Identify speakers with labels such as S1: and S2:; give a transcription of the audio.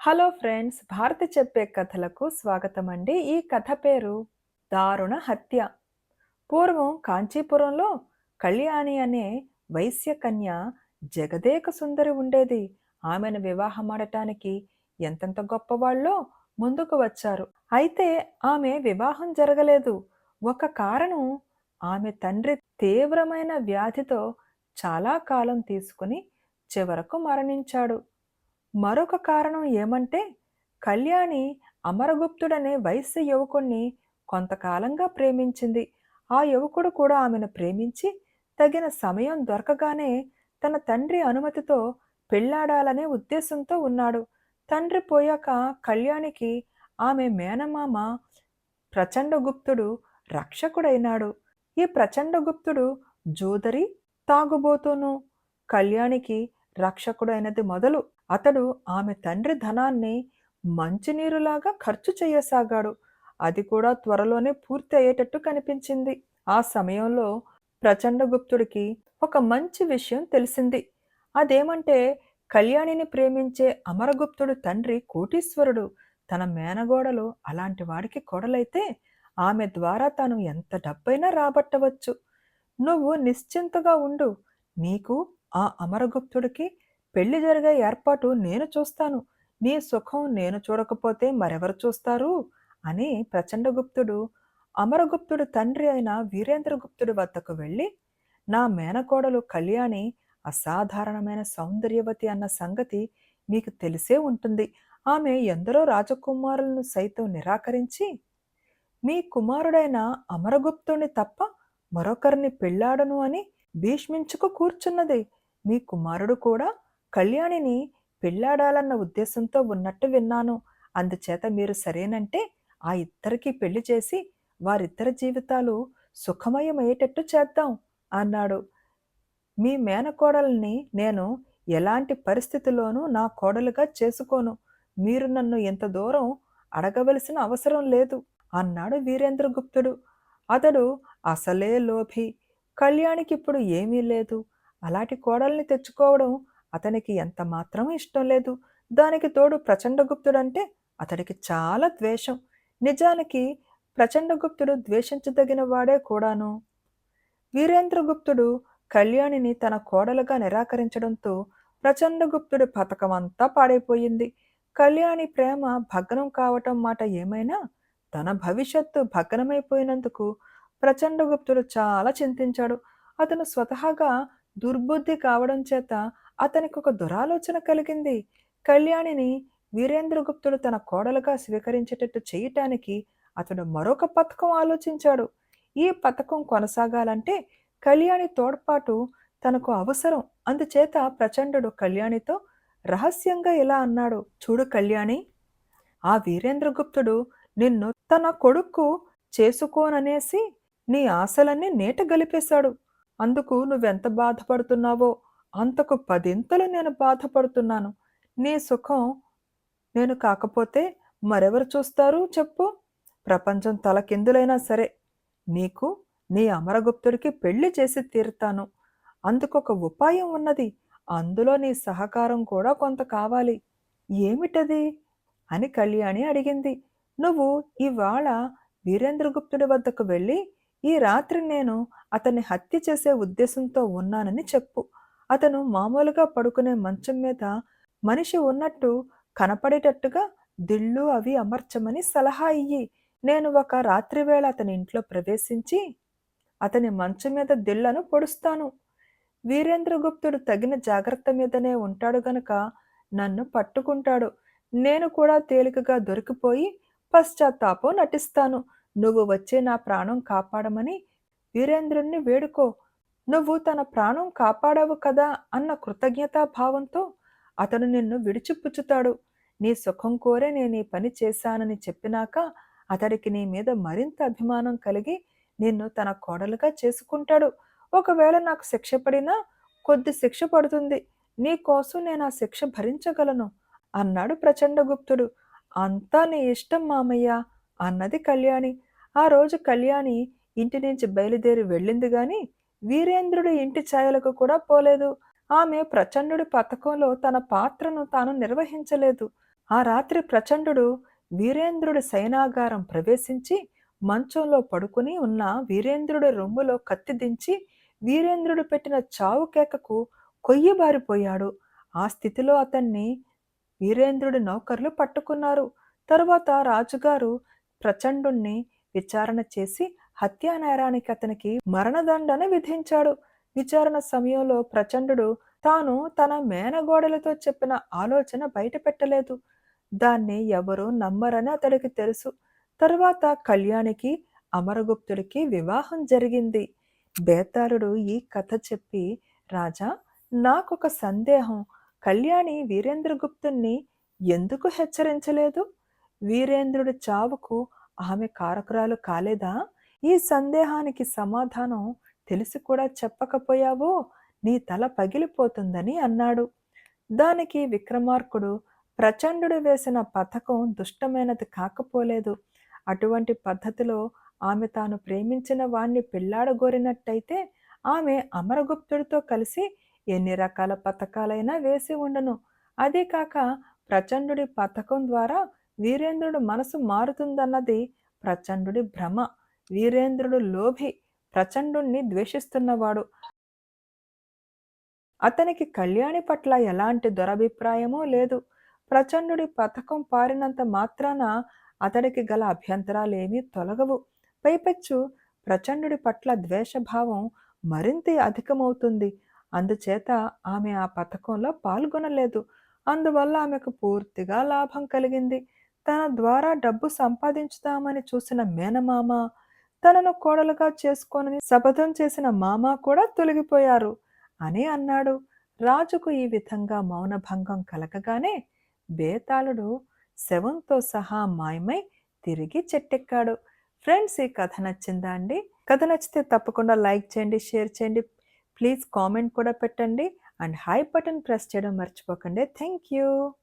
S1: Hello friends, Bharati చెప్పే కథలకు స్వాగతం అండి. ఈ కథ పేరు దారుణ హత్య. పూర్వం కాంచీపురంలో కళ్యాణి అనే వైశ్య కన్య జగదేక సుందరి ఉండేది. ఆమెను వివాహమాడటానికి ఎంతెంత గొప్పవాళ్ళో ముందుకు వచ్చారు. అయితే ఆమె వివాహం జరగలేదు. ఒక కారణం, ఆమె తండ్రి తీవ్రమైన వ్యాధితో చాలా కాలం తీసుకుని చివరకు మరణించాడు. మరొక కారణం ఏమంటే, కళ్యాణి అమరగుప్తుడనే వైశ్య యువకుణ్ణి కొంతకాలంగా ప్రేమించింది. ఆ యువకుడు కూడా ఆమెను ప్రేమించి తగిన సమయం దొరకగానే తన తండ్రి అనుమతితో పెళ్లాడాలనే ఉద్దేశంతో ఉన్నాడు. తండ్రి పోయాక కళ్యాణికి ఆమె మేనమామ ప్రచండగుప్తుడు రక్షకుడైనాడు. ఈ ప్రచండగుప్తుడు జూదరి, తాగుబోతును. కళ్యాణికి రక్షకుడైనది మొదలు అతడు ఆమె తండ్రి ధనాన్ని మంచినీరులాగా ఖర్చు చేయసాగాడు. అది కూడా త్వరలోనే పూర్తి అయ్యేటట్టు కనిపించింది. ఆ సమయంలో ప్రచండగుప్తుడికి ఒక మంచి విషయం తెలిసింది. అదేమంటే, కళ్యాణిని ప్రేమించే అమరగుప్తుడు తండ్రి కోటీశ్వరుడు. తన మేనగోడలు అలాంటి వాడికి కోడలైతే ఆమె ద్వారా తాను ఎంత డబ్బైనా రాబట్టవచ్చు. నువ్వు నిశ్చింతగా ఉండు. నీకు ఆ అమరగుప్తుడికి పెళ్లి జరిగే ఏర్పాటు నేను చూస్తాను. నీ సుఖం నేను చూడకపోతే మరెవరు చూస్తారు? అని ప్రచండగుప్తుడు అమరగుప్తుడు తండ్రి అయిన వీరేంద్రగుప్తుడి వద్దకు వెళ్ళి, నా మేనకోడలు కళ్యాణి అసాధారణమైన సౌందర్యవతి అన్న సంగతి మీకు తెలిసే ఉంటుంది. ఆమె ఎందరో రాజకుమారులను సైతం నిరాకరించి మీ కుమారుడైన అమరగుప్తుని తప్ప మరొకరిని పెళ్ళాడను అని భీష్మించుకు కూర్చున్నది. మీ కుమారుడు కూడా కళ్యాణిని పెళ్ళాడాలన్న ఉద్దేశంతో ఉన్నట్టు విన్నాను. అందుచేత మీరు సరేనంటే ఆ ఇద్దరికీ పెళ్లి చేసి వారిద్దరి జీవితాలు సుఖమయమయ్యేటట్టు చేద్దాం అన్నాడు. మీ మేనకోడల్ని నేను ఎలాంటి పరిస్థితిలోనూ నా కోడలుగా చేసుకోను. మీరు నన్ను ఇంత దూరం అడగవలసిన అవసరం లేదు అన్నాడు వీరేంద్రగుప్తుడు. అతడు అసలే లోభి. కళ్యాణికిప్పుడు ఏమీ లేదు. అలాంటి కోడల్ని తెచ్చుకోవడం అతనికి ఎంత మాత్రం ఇష్టం లేదు. దానికి తోడు ప్రచండగుప్తుడంటే అతడికి చాలా ద్వేషం. నిజానికి ప్రచండగుప్తుడు ద్వేషించదగిన వాడే కూడాను. వీరేంద్రగుప్తుడు కళ్యాణిని తన కోడలుగా నిరాకరించడంతో ప్రచండగుప్తుడి పథకమంతా పాడైపోయింది. కళ్యాణి ప్రేమ భగ్నం కావటం మాట ఏమైనా, తన భవిష్యత్తు భగ్నమైపోయినందుకు ప్రచండగుప్తుడు చాలా చింతించాడు. అతను స్వతహాగా దుర్బుద్ధి కావడం చేత అతనికి ఒక దురాలోచన కలిగింది. కళ్యాణిని వీరేంద్రగుప్తుడు తన కోడలుగా స్వీకరించేటట్టు చేయటానికి అతడు మరొక పథకం ఆలోచించాడు. ఈ పథకం కొనసాగాలంటే కళ్యాణి తోడ్పాటు తనకు అవసరం. అందుచేత ప్రచండుడు కళ్యాణితో రహస్యంగా ఇలా అన్నాడు, చూడు కళ్యాణి, ఆ వీరేంద్రగుప్తుడు నిన్ను తన కొడుకు చేసుకోననేసి నీ ఆశలన్నీ నీట గలిపేశాడు. అందుకు నువ్వెంత బాధపడుతున్నావో అంతకు పదింతలు నేను బాధపడుతున్నాను. నీ సుఖం నేను కాకపోతే మరెవరు చూస్తారు చెప్పు? ప్రపంచం తలకిందులైనా సరే నీకు నీ అమరగుప్తుడికి పెళ్లి చేసి తీరుతాను. అందుకొక ఉపాయం ఉన్నది. అందులో నీ సహకారం కూడా కొంత కావాలి. ఏమిటది అని కళ్యాణి అడిగింది. నువ్వు ఇవాళ వీరేంద్రగుప్తుడి వద్దకు వెళ్ళి ఈ రాత్రి నేను అతన్ని హత్య చేసే ఉద్దేశంతో ఉన్నానని చెప్పు. అతను మామూలుగా పడుకునే మంచం మీద మనిషి ఉన్నట్టు కనపడేటట్టుగా దిళ్ళు అవి అమర్చమని సలహా ఇయ్యి. నేను ఒక రాత్రివేళ అతని ఇంట్లో ప్రవేశించి అతని మంచం మీద దిళ్లను పొడుస్తాను. వీరేంద్రగుప్తుడు తగిన జాగ్రత్త మీదనే ఉంటాడు గనుక నన్ను పట్టుకుంటాడు. నేను కూడా తేలికగా దొరికిపోయి పశ్చాత్తాపం నటిస్తాను. నువ్వు వచ్చి నా ప్రాణం కాపాడమని వీరేంద్రుణ్ణి వేడుకో. నువ్వు తన ప్రాణం కాపాడావు కదా అన్న కృతజ్ఞతాభావంతో అతడు నిన్ను విడిచిపుచ్చుతాడు. నీ సుఖం కోరే నేను ఈ పని చేశానని చెప్పినాక అతడికి నీ మీద మరింత అభిమానం కలిగి నిన్ను తన కోడలుగా చేసుకుంటాడు. ఒకవేళ నాకు శిక్ష పడినా కొద్ది శిక్ష పడుతుంది. నీ కోసం నేను ఆ శిక్ష భరించగలను అన్నాడు ప్రచండగుప్తుడు. అంతా నీ ఇష్టం మామయ్య అన్నది కళ్యాణి. ఆ రోజు కళ్యాణి ఇంటి నుంచి బయలుదేరి వెళ్ళింది గాని వీరేంద్రుడి ఇంటి ఛాయలకు కూడా పోలేదు. ఆమె ప్రచండుడి పథకంలో తన పాత్రను తాను నిర్వహించలేదు. ఆ రాత్రి ప్రచండుడు వీరేంద్రుడి శయనాగారం ప్రవేశించి మంచంలో పడుకుని ఉన్న వీరేంద్రుడి రొమ్ములో కత్తి దించి వీరేంద్రుడు పెట్టిన చావు కేకకు కొయ్యబారిపోయాడు. ఆ స్థితిలో అతన్ని వీరేంద్రుడి నౌకర్లు పట్టుకున్నారు. తరువాత రాజుగారు ప్రచండుణ్ణి విచారణ చేసి హత్యా నేరానికి అతనికి మరణదండన విధించాడు. విచారణ సమయంలో ప్రచండు తాను తన మేనగోడలతో చెప్పిన ఆలోచన బయట పెట్టలేదు. దాన్ని ఎవరూ నమ్మరని అతడికి తెలుసు. తరువాత కళ్యాణికి అమరగుప్తుడికి వివాహం జరిగింది. బేతాళుడు ఈ కథ చెప్పి, రాజా, నాకొక సందేహం. కళ్యాణి వీరేంద్రగుప్తుణ్ణి ఎందుకు హెచ్చరించలేదు? వీరేంద్రుడి చావుకు ఆమె కారకురాలు కాలేదా? ఈ సందేహానికి సమాధానం తెలిసి కూడా చెప్పకపోయావో నీ తల పగిలిపోతుందని అన్నాడు. దానికి విక్రమార్కుడు, ప్రచండుడు వేసిన పథకం దుష్టమైనది కాకపోలేదు. అటువంటి పద్ధతిలో ఆమె తాను ప్రేమించిన వాణ్ణి పెళ్లాడగోరినట్టయితే ఆమె అమరగుప్తుడితో కలిసి ఎన్ని రకాల పథకాలైనా వేసి ఉండను. అదే కాక ప్రచండుడి పథకం ద్వారా వీరేంద్రుడు మనసు మారుతుందన్నది ప్రచండుడి భ్రమ. వీరేంద్రుడు లోభి, ప్రచండుణ్ణి ద్వేషిస్తున్నవాడు. అతనికి కళ్యాణి పట్ల ఎలాంటి దురభిప్రాయమూ లేదు. ప్రచండుడి పథకం పారినంత మాత్రాన అతడికి గల అభ్యంతరాలేమీ తొలగవు. పైపెచ్చు ప్రచండుడి పట్ల ద్వేషభావం మరింత అధికమవుతుంది. అందుచేత ఆమె ఆ పథకంలో పాల్గొనలేదు. అందువల్ల ఆమెకు పూర్తిగా లాభం కలిగింది. తన ద్వారా డబ్బు సంపాదించుదామని చూసిన మేనమామ, తనను కోడలుగా చేసుకోనని శపథం చేసిన మామ కూడా తొలగిపోయారు అని అన్నాడు. రాజుకు ఈ విధంగా మౌనభంగం కలగగానే బేతాళుడు శవంతో సహా మాయమై తిరిగి చెట్టెక్కాడు. ఫ్రెండ్స్, ఈ కథ నచ్చిందా అండి? కథ నచ్చితే తప్పకుండా లైక్ చేయండి, షేర్ చేయండి. ప్లీజ్ కామెంట్ కూడా పెట్టండి. అండ్ హై బటన్ ప్రెస్ చేయడం మర్చిపోకండి. Thank you.